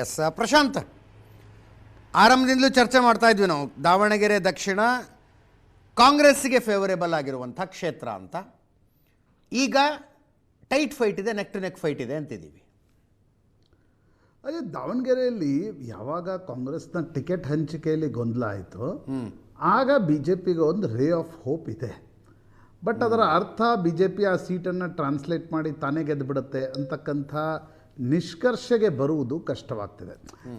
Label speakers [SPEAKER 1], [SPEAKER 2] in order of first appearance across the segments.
[SPEAKER 1] S Prashant, ಆರಂಭದಿಂದಲೂ ಚರ್ಚೆ ಮಾಡ್ತಾ ಇದ್ವಿ ನಾವು. ದಾವಣಗೆರೆ ದಕ್ಷಿಣ ಕಾಂಗ್ರೆಸ್ಸಿಗೆ ಫೇವರೇಬಲ್ ಆಗಿರುವಂಥ ಕ್ಷೇತ್ರ ಅಂತ. ಈಗ ಟೈಟ್ ಫೈಟ್ ಇದೆ, ನೆಕ್ ಟು ನೆಕ್ ಫೈಟ್ ಇದೆ ಅಂತಿದ್ದೀವಿ.
[SPEAKER 2] ಅದೇ ದಾವಣಗೆರೆಯಲ್ಲಿ ಯಾವಾಗ ಕಾಂಗ್ರೆಸ್ನ ಟಿಕೆಟ್ ಹಂಚಿಕೆಯಲ್ಲಿ ಗೊಂದಲ ಆಯಿತು, ಆಗ ಬಿ ಜೆ ಪಿಗೆ ಒಂದು ರೇ ಆಫ್ ಹೋಪ್ ಇದೆ. ಬಟ್ ಅದರ ಅರ್ಥ ಬಿ ಜೆ ಪಿ ಆ ಸೀಟನ್ನು ಟ್ರಾನ್ಸ್ಲೇಟ್ ಮಾಡಿ ತಾನೇ ಗೆದ್ದುಬಿಡುತ್ತೆ ಅಂತಕ್ಕಂಥ ನಿಷ್ಕರ್ಷೆಗೆ ಬರುವುದು ಕಷ್ಟವಾಗ್ತಿದೆ.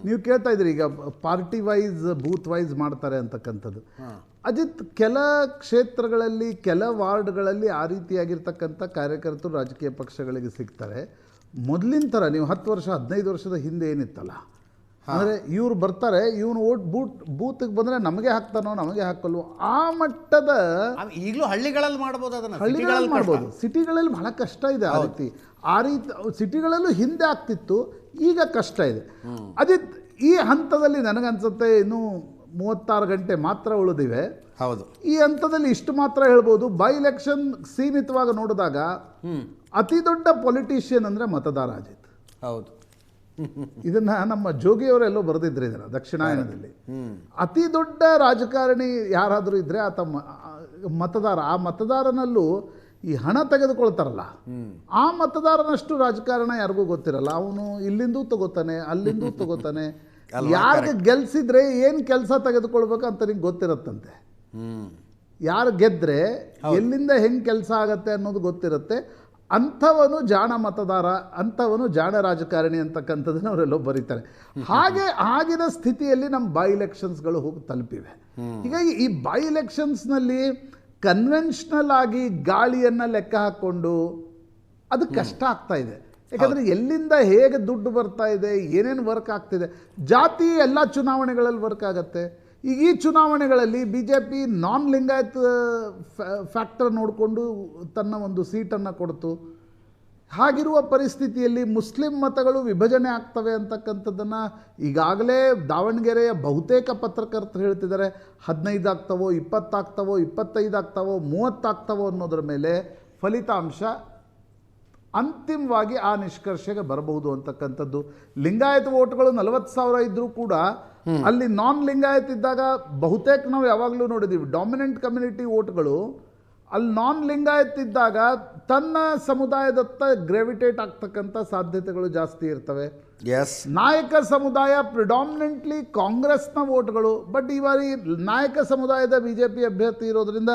[SPEAKER 2] ನೀವು ಕೇಳ್ತಾ ಇದ್ರಿ ಈಗ ಪಾರ್ಟಿ ವೈಸ್ ಬೂತ್ ವೈಸ್ ಮಾಡ್ತಾರೆ ಅಂತಕ್ಕಂಥದ್ದು. ಅಜಿತ್, ಕೆಲ ಕ್ಷೇತ್ರಗಳಲ್ಲಿ ಕೆಲ ವಾರ್ಡ್ಗಳಲ್ಲಿ ಆ ರೀತಿಯಾಗಿರ್ತಕ್ಕಂಥ ಕಾರ್ಯಕರ್ತರು ರಾಜಕೀಯ ಪಕ್ಷಗಳಿಗೆ ಸಿಗ್ತಾರೆ. ಮೊದಲಿನ ಥರ ನೀವು 10 ವರ್ಷ 15 ವರ್ಷದ ಹಿಂದೆ ಏನಿತ್ತಲ್ಲ, ಅಂದರೆ ಇವ್ರು ಬರ್ತಾರೆ, ಇವನು ಬೂತ್ಗೆ ಬಂದರೆ ನಮಗೆ ಹಾಕ್ತಾನೋ ನಮಗೆ ಹಾಕಲ್ವೋ ಆ ಮಟ್ಟದ.
[SPEAKER 1] ಈಗಲೂ ಹಳ್ಳಿಗಳಲ್ಲಿ ಮಾಡ್ಬೋದು, ಅದನ್ನು
[SPEAKER 2] ಹಳ್ಳಿಗಳಲ್ಲಿ ಮಾಡ್ಬೋದು, ಸಿಟಿಗಳಲ್ಲಿ ಬಹಳ ಕಷ್ಟ ಇದೆ. ಆ ರೀತಿ ಸಿಟಿಗಳಲ್ಲೂ ಹಿಂದೆ ಆಗ್ತಿತ್ತು, ಈಗ ಕಷ್ಟ ಇದೆ. ಅಜಿತ್, ಈ ಹಂತದಲ್ಲಿ ನನಗನ್ಸುತ್ತೆ ಇನ್ನೂ 36 ಗಂಟೆ ಮಾತ್ರ ಉಳಿದಿವೆ.
[SPEAKER 1] ಹೌದು,
[SPEAKER 2] ಈ ಹಂತದಲ್ಲಿ ಇಷ್ಟು ಮಾತ್ರ ಹೇಳ್ಬೋದು. ಬೈ ಎಲೆಕ್ಷನ್ ಸೀಮಿತವಾಗಿ ನೋಡಿದಾಗ ಅತಿ ದೊಡ್ಡ ಪೊಲಿಟಿಷಿಯನ್ ಅಂದರೆ ಮತದಾರ. ಅಜಿತ್, ಹೌದು, ಇದನ್ನ ನಮ್ಮ ಜೋಗಿಯವರೆಲ್ಲೋ ಬರೆದಿದ್ರು ಇದನ್ನ ದಕ್ಷಿಣಾಯನದಲ್ಲಿ. ಅತಿ ದೊಡ್ಡ ರಾಜಕಾರಣಿ ಯಾರಾದರೂ ಇದ್ರೆ ಆತ ಮತದಾರ. ಆ ಮತದಾರನಲ್ಲೂ ಈ ಹಣ ತೆಗೆದುಕೊಳ್ತಾರಲ್ಲ, ಆ ಮತದಾರನಷ್ಟು ರಾಜಕಾರಣ ಯಾರಿಗೂ ಗೊತ್ತಿರಲ್ಲ. ಅವನು ಇಲ್ಲಿಂದೂ ತಗೋತಾನೆ, ಅಲ್ಲಿಂದೂ ತಗೋತಾನೆ. ಯಾರಿಗೆ ಗೆಲ್ಸಿದ್ರೆ ಏನು ಕೆಲಸ ತೆಗೆದುಕೊಳ್ಬೇಕು ಅಂತ ನಿಂಗೆ ಗೊತ್ತಿರತ್ತಂತೆ. ಯಾರು ಗೆದ್ರೆ ಎಲ್ಲಿಂದ ಹೆಂಗೆ ಕೆಲಸ ಆಗತ್ತೆ ಅನ್ನೋದು ಗೊತ್ತಿರುತ್ತೆ. ಅಂಥವನು ಜಾಣ ಮತದಾರ, ಅಂಥವನು ಜಾಣ ರಾಜಕಾರಣಿ ಅಂತಕ್ಕಂಥದ್ದನ್ನು ಅವರೆಲ್ಲೋ ಬರೀತಾರೆ. ಹಾಗೆ ಆಗಿನ ಸ್ಥಿತಿಯಲ್ಲಿ ನಮ್ಮ ಬೈ ಎಲೆಕ್ಷನ್ಸ್ಗಳು ಹೋಗಿ ತಲುಪಿವೆ. ಹೀಗಾಗಿ ಈ ಬೈ ಎಲೆಕ್ಷನ್ಸ್ನಲ್ಲಿ ಕನ್ವೆನ್ಷನಲ್ ಆಗಿ ಗಾಳಿಯನ್ನು ಲೆಕ್ಕ ಹಾಕ್ಕೊಂಡು ಅದು ಕಷ್ಟ ಆಗ್ತಾ ಇದೆ. ಯಾಕಂದರೆ ಎಲ್ಲಿಂದ ಹೇಗೆ ದುಡ್ಡು ಬರ್ತಾ ಇದೆ, ಏನೇನು ವರ್ಕ್ ಆಗ್ತಿದೆ. ಜಾತಿ ಎಲ್ಲ ಚುನಾವಣೆಗಳಲ್ಲಿ ವರ್ಕ್ ಆಗುತ್ತೆ. ಈಗ ಈ ಚುನಾವಣೆಗಳಲ್ಲಿ ಬಿ ಜೆ ಪಿ ನಾನ್ ಲಿಂಗಾಯತ್ ಫ್ಯಾಕ್ಟರ್ ನೋಡಿಕೊಂಡು ತನ್ನ ಒಂದು ಸೀಟನ್ನು ಕೊಡ್ತು. ಹಾಗಿರುವ ಪರಿಸ್ಥಿತಿಯಲ್ಲಿ ಮುಸ್ಲಿಂ ಮತಗಳು ವಿಭಜನೆ ಆಗ್ತವೆ ಅಂತಕ್ಕಂಥದ್ದನ್ನು ಈಗಾಗಲೇ ದಾವಣಗೆರೆಯ ಬಹುತೇಕ ಪತ್ರಕರ್ತರು ಹೇಳ್ತಿದ್ದಾರೆ. 15 ಆಗ್ತವೋ, 20 ಆಗ್ತವೋ, 25 ಆಗ್ತವೋ, 30 ಆಗ್ತವೋ ಅನ್ನೋದ್ರ ಮೇಲೆ ಫಲಿತಾಂಶ ಅಂತಿಮವಾಗಿ ಆ ನಿಷ್ಕರ್ಷೆಗೆ ಬರಬಹುದು ಅಂತಕ್ಕಂಥದ್ದು. ಲಿಂಗಾಯತ್ ವೋಟ್ಗಳು 40,000 ಇದ್ದರೂ ಕೂಡ ಅಲ್ಲಿ ನಾನ್ ಲಿಂಗಾಯತ್ ಇದ್ದಾಗ ಬಹುತೇಕ ನಾವು ಯಾವಾಗಲೂ ನೋಡಿದ್ದೀವಿ ಡಾಮಿನೆಂಟ್ ಕಮ್ಯುನಿಟಿ ವೋಟ್ಗಳು ಅಲ್ಲಿ ನಾನ್ ಲಿಂಗಾಯತ್ ಇದ್ದಾಗ ತನ್ನ ಸಮುದಾಯದತ್ತ ಗ್ರಾವಿಟೇಟ್ ಆಗ್ತಕ್ಕಂಥ ಸಾಧ್ಯತೆಗಳು ಜಾಸ್ತಿ ಇರ್ತವೆ. ನಾಯಕ ಸಮುದಾಯ ಪ್ರಿಡಾಮಿನೆಂಟ್ಲಿ ಕಾಂಗ್ರೆಸ್ನ ವೋಟ್ಗಳು. ಬಟ್ ಈ ಬಾರಿ ನಾಯಕ ಸಮುದಾಯದ ಬಿ ಜೆ ಪಿ ಅಭ್ಯರ್ಥಿ ಇರೋದ್ರಿಂದ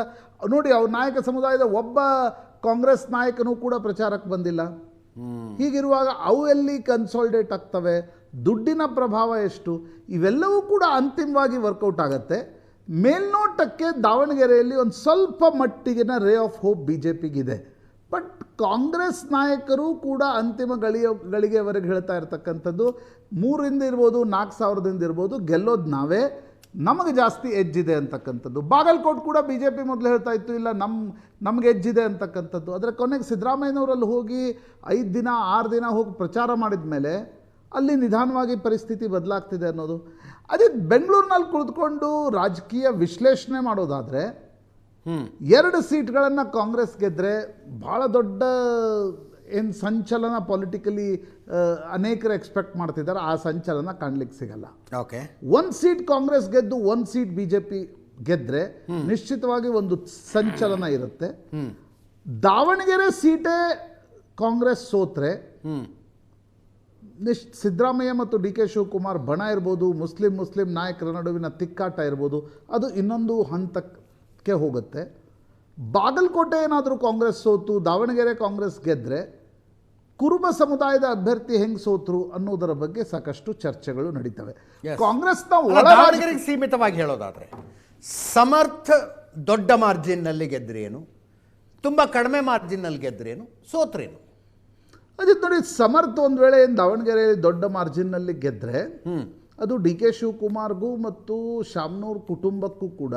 [SPEAKER 2] ನೋಡಿ, ಅವ್ರ ನಾಯಕ ಸಮುದಾಯದ ಒಬ್ಬ ಕಾಂಗ್ರೆಸ್ ನಾಯಕನೂ ಕೂಡ ಪ್ರಚಾರಕ್ಕೆ ಬಂದಿಲ್ಲ. ಹೀಗಿರುವಾಗ ಅವು ಎಲ್ಲಿ ಕನ್ಸಾಲಿಡೇಟ್ ಆಗ್ತವೆ, ದುಡ್ಡಿನ ಪ್ರಭಾವ ಎಷ್ಟು, ಇವೆಲ್ಲವೂ ಕೂಡ ಅಂತಿಮವಾಗಿ ವರ್ಕೌಟ್ ಆಗುತ್ತೆ. ಮೇಲ್ನೋಟಕ್ಕೆ ದಾವಣಗೆರೆಯಲ್ಲಿ ಒಂದು ಸ್ವಲ್ಪ ಮಟ್ಟಿಗಿನ ray of hope B J ಪಿಗಿದೆ. ಬಟ್ ಕಾಂಗ್ರೆಸ್ ನಾಯಕರು ಕೂಡ ಅಂತಿಮ ಗಳಿಗೆವರೆಗೆ ಹೇಳ್ತಾ ಇರ್ತಕ್ಕಂಥದ್ದು 3ರಿಂದ ಇರ್ಬೋದು 4,000ದಿಂದ ಇರ್ಬೋದು, ಗೆಲ್ಲೋದು ನಾವೇ, ನಮಗೆ ಜಾಸ್ತಿ ಎಜ್ಜಿದೆ ಅಂತಕ್ಕಂಥದ್ದು. ಬಾಗಲಕೋಟೆ ಕೂಡ ಬಿ ಜೆ ಪಿ ಮೊದಲು ಹೇಳ್ತಾ ಇತ್ತು, ಇಲ್ಲ ನಮಗೆ ಎಜ್ಜಿದೆ ಅಂತಕ್ಕಂಥದ್ದು. ಆದರೆ ಕೊನೆಗೆ ಸಿದ್ದರಾಮಯ್ಯನವರಲ್ಲಿ ಹೋಗಿ 5 ದಿನ 6 ದಿನ ಹೋಗಿ ಪ್ರಚಾರ ಮಾಡಿದ ಮೇಲೆ ಅಲ್ಲಿ ನಿಧಾನವಾಗಿ ಪರಿಸ್ಥಿತಿ ಬದಲಾಗ್ತಿದೆ ಅನ್ನೋದು. ಅದೇ ಬೆಂಗಳೂರಿನಲ್ಲಿ ಕುಳಿತುಕೊಂಡು ರಾಜಕೀಯ ವಿಶ್ಲೇಷಣೆ ಮಾಡೋದಾದರೆ 2 ಸೀಟ್ಗಳನ್ನು ಕಾಂಗ್ರೆಸ್ ಗೆದ್ದರೆ ಭಾಳ ದೊಡ್ಡ ಏನು ಸಂಚಲನ ಪೊಲಿಟಿಕಲಿ ಅನೇಕರು ಎಕ್ಸ್ಪೆಕ್ಟ್ ಮಾಡ್ತಿದ್ದಾರೆ. ಆ ಸಂಚಲನ ಕಾಣಲಿಕ್ಕೆ ಸಿಗಲ್ಲ.
[SPEAKER 1] ಓಕೆ,
[SPEAKER 2] 1 ಸೀಟ್ ಕಾಂಗ್ರೆಸ್ ಗೆದ್ದು 1 ಸೀಟ್ ಬಿ ಜೆ ಪಿ ಗೆದ್ದರೆ ನಿಶ್ಚಿತವಾಗಿ ಒಂದು ಸಂಚಲನ ಇರುತ್ತೆ. ದಾವಣಗೆರೆ ಸೀಟೇ ಕಾಂಗ್ರೆಸ್ ಸೋತ್ರೆ ಸಿದ್ದರಾಮಯ್ಯ ಮತ್ತು ಡಿ ಕೆ ಶಿವಕುಮಾರ್ ಬಣ ಇರ್ಬೋದು, ಮುಸ್ಲಿಂ ನಾಯಕರ ನಡುವಿನ ತಿಕ್ಕಾಟ ಇರ್ಬೋದು, ಅದು ಇನ್ನೊಂದು ಹಂತಕ್ಕೆ ಹೋಗುತ್ತೆ. ಬಾಗಲಕೋಟೆ ಏನಾದರೂ ಕಾಂಗ್ರೆಸ್ ಸೋತು ದಾವಣಗೆರೆ ಕಾಂಗ್ರೆಸ್ ಗೆದ್ದರೆ ಕುರುಬ ಸಮುದಾಯದ ಅಭ್ಯರ್ಥಿ ಹೆಂಗೆ ಸೋತರು ಅನ್ನೋದರ ಬಗ್ಗೆ ಸಾಕಷ್ಟು ಚರ್ಚೆಗಳು ನಡೀತವೆ. ಕಾಂಗ್ರೆಸ್ನ
[SPEAKER 1] ದಾವಣಗೆರೆಗೆ ಸೀಮಿತವಾಗಿ ಹೇಳೋದಾದರೆ ಸಮರ್ಥ ದೊಡ್ಡ ಮಾರ್ಜಿನ್ನಲ್ಲಿ ಗೆದ್ರೇನು, ತುಂಬ ಕಡಿಮೆ ಮಾರ್ಜಿನ್ನಲ್ಲಿ ಗೆದ್ರೇನು, ಸೋತ್ರೇನು?
[SPEAKER 2] ಅದೇ ನೋಡಿ, ಸಮರ್ಥ ಒಂದು ವೇಳೆ ದಾವಣಗೆರೆಯಲ್ಲಿ ದೊಡ್ಡ ಮಾರ್ಜಿನ್ನಲ್ಲಿ ಗೆದ್ದರೆ ಅದು ಡಿ ಕೆ ಶಿವಕುಮಾರ್ಗೂ ಮತ್ತು ಶಾಮನೂರ್ ಕುಟುಂಬಕ್ಕೂ ಕೂಡ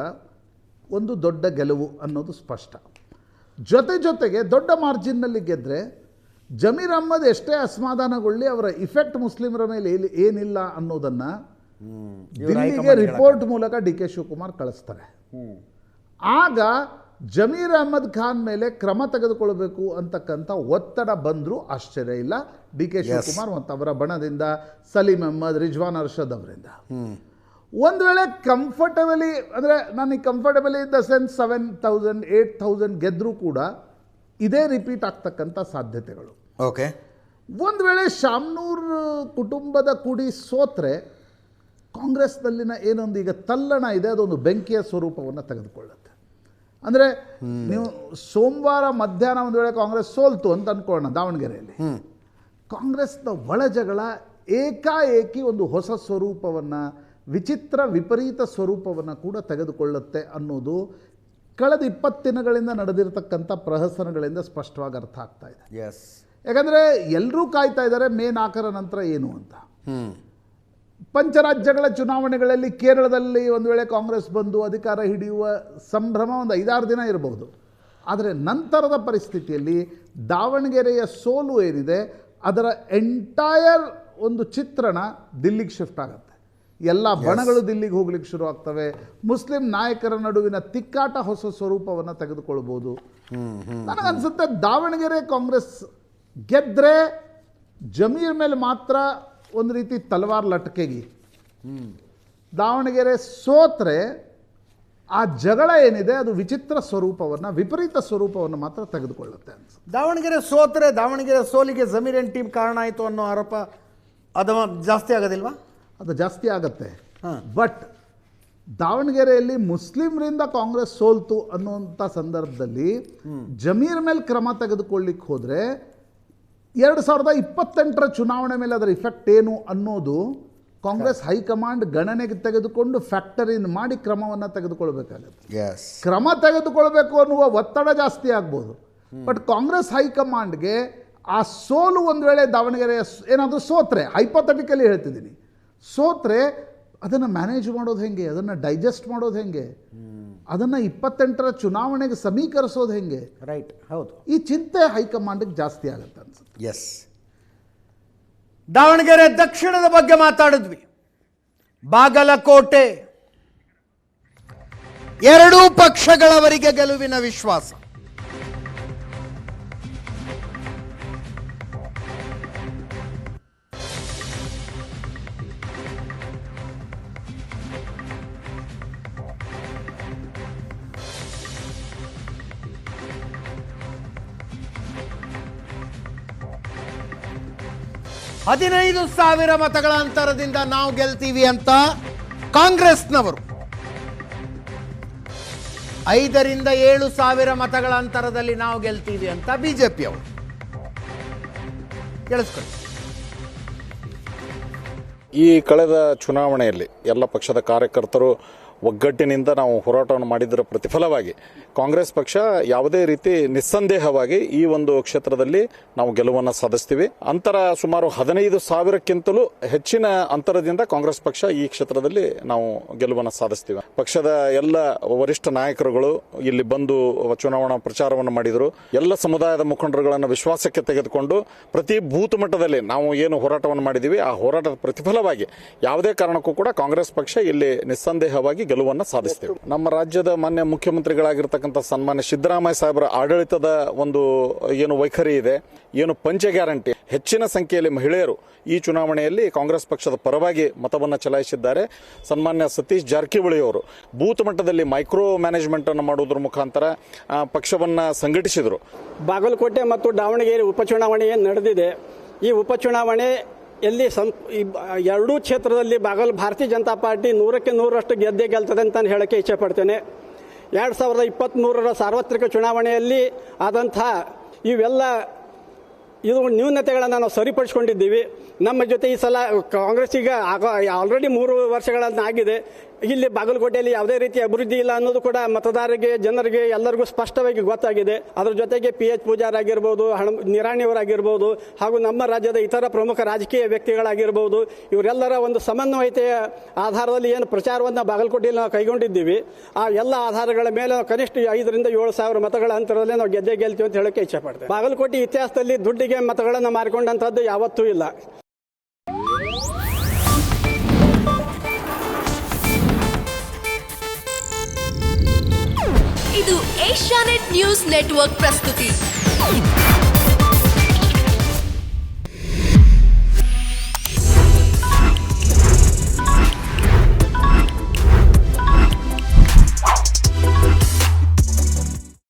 [SPEAKER 2] ಒಂದು ದೊಡ್ಡ ಗೆಲುವು ಅನ್ನೋದು ಸ್ಪಷ್ಟ. ಜೊತೆಗೆ ದೊಡ್ಡ ಮಾರ್ಜಿನ್ನಲ್ಲಿ ಗೆದ್ದರೆ ಜಮೀರ್ ಅಹ್ಮದ್ ಎಷ್ಟೇ ಅಸಮಾಧಾನಗೊಳ್ಳಿ ಅವರ ಇಫೆಕ್ಟ್ ಮುಸ್ಲಿಮರ ಮೇಲೆ ಏನಿಲ್ಲ ಅನ್ನೋದನ್ನು ದಿಲ್ಲಿಗೆ ರಿಪೋರ್ಟ್ ಮೂಲಕ ಡಿ ಕೆ ಶಿವಕುಮಾರ್ ಕಳಿಸ್ತಾರೆ. ಆಗ ಜಮೀರ್ ಅಹ್ಮದ್ ಖಾನ್ ಮೇಲೆ ಕ್ರಮ ತೆಗೆದುಕೊಳ್ಬೇಕು ಅಂತಕ್ಕಂಥ ಒತ್ತಡ ಬಂದರೂ ಆಶ್ಚರ್ಯ ಇಲ್ಲ. ಡಿ ಕೆ ಶಿವಕುಮಾರ್ ಮತ್ತು ಅವರ ಬಣದಿಂದ, ಸಲೀಂ ಅಹ್ಮದ್, ರಿಜ್ವಾನ್ ಅರ್ಷದ್ ಅವರಿಂದ. ಒಂದು ವೇಳೆ ಕಂಫರ್ಟಬಲಿ, ಅಂದರೆ ನನಗೆ ಕಂಫರ್ಟಬಲಿ ಇನ್ ದ ಸೆನ್ಸ್ 7,000 8,000 ಗೆದ್ದರೂ ಕೂಡ ಇದೇ ರಿಪೀಟ್ ಆಗ್ತಕ್ಕಂಥ ಸಾಧ್ಯತೆಗಳು.
[SPEAKER 1] ಓಕೆ.
[SPEAKER 2] ಒಂದು ವೇಳೆ ಶಾಮ್ನೂರ್ ಕುಟುಂಬದ ಕುಡಿ ಸೋತ್ರೆ ಕಾಂಗ್ರೆಸ್ನಲ್ಲಿನ ಏನೊಂದು ಈಗ ತಲ್ಲಣ ಇದೆ, ಅದೊಂದು ಬೆಂಕಿಯ ಸ್ವರೂಪವನ್ನು ತೆಗೆದುಕೊಳ್ಳುತ್ತೆ. ಅಂದರೆ ನೀವು ಸೋಮವಾರ ಮಧ್ಯಾಹ್ನ ಒಂದು ವೇಳೆ ಕಾಂಗ್ರೆಸ್ ಸೋಲ್ತು ಅಂತ ಅಂದ್ಕೊಳ್ಳೋಣ ದಾವಣಗೆರೆಯಲ್ಲಿ, ಕಾಂಗ್ರೆಸ್ನ ಒಳಜಗಳ ಏಕಾಏಕಿ ಒಂದು ಹೊಸ ಸ್ವರೂಪವನ್ನು, ವಿಚಿತ್ರ ವಿಪರೀತ ಸ್ವರೂಪವನ್ನು ಕೂಡ ತೆಗೆದುಕೊಳ್ಳುತ್ತೆ ಅನ್ನೋದು ಕಳೆದ 20 ದಿನಗಳಿಂದ ನಡೆದಿರತಕ್ಕಂಥ ಪ್ರಹಸನಗಳಿಂದ ಸ್ಪಷ್ಟವಾಗಿ ಅರ್ಥ ಆಗ್ತಾ ಇದೆ.
[SPEAKER 1] ಎಸ್.
[SPEAKER 2] ಯಾಕಂದರೆ ಎಲ್ಲರೂ ಕಾಯ್ತಾ ಇದ್ದಾರೆ ಮೇ 4ರ ನಂತರ ಏನು ಅಂತ. ಪಂಚರಾಜ್ಯಗಳ ಚುನಾವಣೆಗಳಲ್ಲಿ ಕೇರಳದಲ್ಲಿ ಒಂದು ವೇಳೆ ಕಾಂಗ್ರೆಸ್ ಬಂದು ಅಧಿಕಾರ ಹಿಡಿಯುವ ಸಂಭ್ರಮ ಒಂದು 5-6 ದಿನ ಇರಬಹುದು. ಆದರೆ ನಂತರದ ಪರಿಸ್ಥಿತಿಯಲ್ಲಿ ದಾವಣಗೆರೆಯ ಸೋಲು ಏನಿದೆ ಅದರ ಎಂಟೈರ್ ಒಂದು ಚಿತ್ರಣ ದಿಲ್ಲಿಗೆ ಶಿಫ್ಟ್ ಆಗುತ್ತೆ. ಎಲ್ಲ ಬಣಗಳು ದಿಲ್ಲಿಗೆ ಹೋಗ್ಲಿಕ್ಕೆ ಶುರು ಆಗ್ತವೆ. ಮುಸ್ಲಿಂ ನಾಯಕರ ನಡುವಿನ ತಿಕ್ಕಾಟ ಹೊಸ ಸ್ವರೂಪವನ್ನು ತೆಗೆದುಕೊಳ್ಬೋದು. ನನಗನ್ಸುತ್ತೆ ದಾವಣಗೆರೆ ಕಾಂಗ್ರೆಸ್ ಗೆದ್ದರೆ ಜಮೀರ್ ಮೇಲೆ ಮಾತ್ರ ಒಂದು ರೀತಿ ತಲವಾರ್ ಲಟ್ಕೆಗಿ, ದಾವಣಗೆರೆ ಸೋತ್ರೆ ಆ ಜಗಳ ಏನಿದೆ ಅದು ವಿಚಿತ್ರ ಸ್ವರೂಪವನ್ನು, ವಿಪರೀತ ಸ್ವರೂಪವನ್ನು ಮಾತ್ರ ತೆಗೆದುಕೊಳ್ಳುತ್ತೆ ಅನ್ಸುತ್ತೆ.
[SPEAKER 1] ದಾವಣಗೆರೆ ಸೋತ್ರೆ ದಾವಣಗೆರೆ ಸೋಲಿಗೆ ಜಮೀರ್ ಟೀಮ್ ಕಾರಣ ಆಯಿತು ಅನ್ನೋ ಆರೋಪ ಅದು ಜಾಸ್ತಿ ಆಗೋದಿಲ್ವಾ?
[SPEAKER 2] ಅದು ಜಾಸ್ತಿ ಆಗತ್ತೆ. ಬಟ್ ದಾವಣಗೆರೆಯಲ್ಲಿ ಮುಸ್ಲಿಮರಿಂದ ಕಾಂಗ್ರೆಸ್ ಸೋಲ್ತು ಅನ್ನುವಂಥ ಸಂದರ್ಭದಲ್ಲಿ ಜಮೀರ್ ಮೇಲೆ ಕ್ರಮ ತೆಗೆದುಕೊಳ್ಳಿಕ್ಕೆ ಹೋದರೆ 2028ರ ಚುನಾವಣೆ ಮೇಲೆ ಅದರ ಇಫೆಕ್ಟ್ ಏನು ಅನ್ನೋದು ಕಾಂಗ್ರೆಸ್ ಹೈಕಮಾಂಡ್ ಗಣನೆಗೆ ತೆಗೆದುಕೊಂಡು ಫ್ಯಾಕ್ಟರ್ ಇನ್ ಮಾಡಿ ಕ್ರಮವನ್ನು ತೆಗೆದುಕೊಳ್ಬೇಕಾಗತ್ತೆ. ಕ್ರಮ ತೆಗೆದುಕೊಳ್ಬೇಕು ಅನ್ನುವ ಒತ್ತಡ ಜಾಸ್ತಿ ಆಗ್ಬೋದು. ಬಟ್ ಕಾಂಗ್ರೆಸ್ ಹೈಕಮಾಂಡ್ಗೆ ಆ ಸೋಲು ಒಂದು ವೇಳೆ ದಾವಣಗೆರೆ ಏನಾದರೂ ಸೋತ್ರೆ, ಹೈಪೋಥೆಟಿಕಲಿ ಹೇಳ್ತಿದ್ದೀನಿ, ಸೋತ್ರೆ ಅದನ್ನು ಮ್ಯಾನೇಜ್ ಮಾಡೋದು ಹೆಂಗೆ, ಅದನ್ನು ಡೈಜೆಸ್ಟ್ ಮಾಡೋದು ಹೆಂಗೆ, ಅದನ್ನು 28ರ ಚುನಾವಣೆಗೆ ಸಮೀಕರಿಸೋದು ಹೆಂಗೆ,
[SPEAKER 1] ರೈಟ್, ಹೌದು,
[SPEAKER 2] ಈ ಚಿಂತೆ ಹೈಕಮಾಂಡ್ಗೆ ಜಾಸ್ತಿ ಆಗುತ್ತೆ ಅನ್ಸುತ್ತೆ.
[SPEAKER 1] ಎಸ್. ದಾವಣಗೆರೆ ದಕ್ಷಿಣದ ಬಗ್ಗೆ ಮಾತಾಡಿದ್ವಿ. ಬಾಗಲಕೋಟೆ ಎರಡೂ ಪಕ್ಷಗಳವರಿಗೆ ಗೆಲುವಿನ ವಿಶ್ವಾಸ. ಹದಿನೈದು 15,000 ಮತಗಳ ಅಂತರದಿಂದ ನಾವು ಗೆಲ್ತೀವಿ ಅಂತ ಕಾಂಗ್ರೆಸ್ನವರು, 5,000 to 7,000 ಮತಗಳ ಅಂತರದಲ್ಲಿ ನಾವು ಗೆಲ್ತೀವಿ ಅಂತ ಬಿಜೆಪಿಯವರು. ಕೇಳಿಸ್ಕೊಳ್ಳಿ.
[SPEAKER 3] ಈ ಕಳೆದ ಚುನಾವಣೆಯಲ್ಲಿ ಎಲ್ಲ ಪಕ್ಷದ ಕಾರ್ಯಕರ್ತರು ಒಗ್ಗಟ್ಟಿನಿಂದ ನಾವು ಹೋರಾಟವನ್ನು ಮಾಡಿದ್ದರ ಪ್ರತಿಫಲವಾಗಿ ಕಾಂಗ್ರೆಸ್ ಪಕ್ಷ ಯಾವುದೇ ರೀತಿ ನಿಸ್ಸಂದೇಹವಾಗಿ ಈ ಒಂದು ಕ್ಷೇತ್ರದಲ್ಲಿ ನಾವು ಗೆಲುವನ್ನು ಸಾಧಿಸ್ತೀವಿ. ಅಂತರ ಸುಮಾರು 15,000ಕ್ಕಿಂತಲೂ ಹೆಚ್ಚಿನ ಅಂತರದಿಂದ ಕಾಂಗ್ರೆಸ್ ಪಕ್ಷ ಈ ಕ್ಷೇತ್ರದಲ್ಲಿ ನಾವು ಗೆಲುವನ್ನು ಸಾಧಿಸ್ತೀವಿ. ಪಕ್ಷದ ಎಲ್ಲ ವರಿಷ್ಠ ನಾಯಕರುಗಳು ಇಲ್ಲಿ ಬಂದು ಚುನಾವಣಾ ಪ್ರಚಾರವನ್ನು ಮಾಡಿದರು. ಎಲ್ಲ ಸಮುದಾಯದ ಮುಖಂಡರುಗಳನ್ನು ವಿಶ್ವಾಸಕ್ಕೆ ತೆಗೆದುಕೊಂಡು ಪ್ರತಿ ಬೂತ್ ಮಟ್ಟದಲ್ಲಿ ನಾವು ಏನು ಹೋರಾಟವನ್ನು ಮಾಡಿದ್ದೀವಿ ಆ ಹೋರಾಟದ ಪ್ರತಿಫಲವಾಗಿ ಯಾವುದೇ ಕಾರಣಕ್ಕೂ ಕೂಡ ಕಾಂಗ್ರೆಸ್ ಪಕ್ಷ ಇಲ್ಲಿ ನಿಸ್ಸಂದೇಹವಾಗಿ ಗೆಲುವನ್ನು ಸಾಧಿಸ್ತೇವೆ. ನಮ್ಮ ರಾಜ್ಯದ ಮಾನ್ಯ ಮುಖ್ಯಮಂತ್ರಿಗಳಾಗಿರ್ತಕ್ಕಂಥ ಸನ್ಮಾನ್ಯ ಸಿದ್ದರಾಮಯ್ಯ ಸಾಹೇಬರ ಆಡಳಿತದ ಒಂದು ಏನು ವೈಖರಿ ಇದೆ, ಏನು ಪಂಚ ಗ್ಯಾರಂಟಿ, ಹೆಚ್ಚಿನ ಸಂಖ್ಯೆಯಲ್ಲಿ ಮಹಿಳೆಯರು ಈ ಚುನಾವಣೆಯಲ್ಲಿ ಕಾಂಗ್ರೆಸ್ ಪಕ್ಷದ ಪರವಾಗಿ ಮತವನ್ನು ಚಲಾಯಿಸಿದ್ದಾರೆ. ಸನ್ಮಾನ್ಯ ಸತೀಶ್ ಜಾರಕಿಹೊಳಿ ಅವರು ಬೂತ್ ಮಟ್ಟದಲ್ಲಿ ಮೈಕ್ರೋ ಮ್ಯಾನೇಜ್ಮೆಂಟ್ ಅನ್ನು ಮಾಡುವುದರ ಮುಖಾಂತರ ಪಕ್ಷವನ್ನು ಸಂಘಟಿಸಿದರು.
[SPEAKER 4] ಬಾಗಲಕೋಟೆ ಮತ್ತು ದಾವಣಗೆರೆ ಉಪಚುನಾವಣೆ ನಡೆದಿದೆ. ಈ ಉಪಚುನಾವಣೆ ಎಲ್ಲಿ ಎರಡೂ ಕ್ಷೇತ್ರದಲ್ಲಿ ಭಾರತೀಯ ಜನತಾ ಪಾರ್ಟಿ 100ಕ್ಕೆ 100ರಷ್ಟು ಗೆದ್ದೇ ಗೆಲ್ತದೆ ಅಂತ ನಾನು ಹೇಳಕ್ಕೆ ಇಚ್ಛೆ ಪಡ್ತೇನೆ. 2023ರ ಸಾರ್ವತ್ರಿಕ ಚುನಾವಣೆಯಲ್ಲಿ ಆದಂಥ ಇವೆಲ್ಲ ನ್ಯೂನತೆಗಳನ್ನು ನಾವು ಸರಿಪಡಿಸಿಕೊಂಡಿದ್ದೀವಿ. ನಮ್ಮ ಜೊತೆ ಈ ಸಲ ಕಾಂಗ್ರೆಸ್ ಈಗ ಆಲ್ರೆಡಿ 3 ವರ್ಷಗಳನ್ನಾಗಿದೆ. ಇಲ್ಲಿ ಬಾಗಲಕೋಟೆಯಲ್ಲಿ ಯಾವುದೇ ರೀತಿಯ ಅಭಿವೃದ್ಧಿ ಇಲ್ಲ ಅನ್ನೋದು ಕೂಡ ಮತದಾರರಿಗೆ, ಜನರಿಗೆ ಎಲ್ಲರಿಗೂ ಸ್ಪಷ್ಟವಾಗಿ ಗೊತ್ತಾಗಿದೆ. ಅದರ ಜೊತೆಗೆ PH ಪೂಜಾರ್ ಆಗಿರ್ಬೋದು, ನಿರಾಣಿಯವರಾಗಿರ್ಬೋದು, ಹಾಗೂ ನಮ್ಮ ರಾಜ್ಯದ ಇತರ ಪ್ರಮುಖ ರಾಜಕೀಯ ವ್ಯಕ್ತಿಗಳಾಗಿರ್ಬೋದು, ಇವರೆಲ್ಲರ ಒಂದು ಸಮನ್ವಯತೆಯ ಆಧಾರದಲ್ಲಿ ಏನು ಪ್ರಚಾರವನ್ನು ಬಾಗಲಕೋಟೆಯಲ್ಲಿ ನಾವು ಕೈಗೊಂಡಿದ್ದೀವಿ, ಆ ಎಲ್ಲ ಆಧಾರಗಳ ಮೇಲೆ ಕನಿಷ್ಠ 5,000 to 7,000 ಮತಗಳ ಅಂತರದಲ್ಲಿ ನಾವು ಗೆದ್ದೇ ಗೆಲ್ತೀವಿ ಅಂತ ಹೇಳಕ್ಕೆ ಇಚ್ಛೆ ಪಡ್ತೇವೆ. ಬಾಗಲಕೋಟೆ ಇತಿಹಾಸದಲ್ಲಿ ದುಡ್ಡಿಗೆ ಮತಗಳನ್ನು ಮಾರಿಕೊಂಡಂಥದ್ದು ಯಾವತ್ತೂ ಇಲ್ಲ.
[SPEAKER 5] ಇದು ಏಷ್ಯಾನೆಟ್ ನ್ಯೂಸ್ ನೆಟ್ವರ್ಕ್ ಪ್ರಸ್ತುತಿ.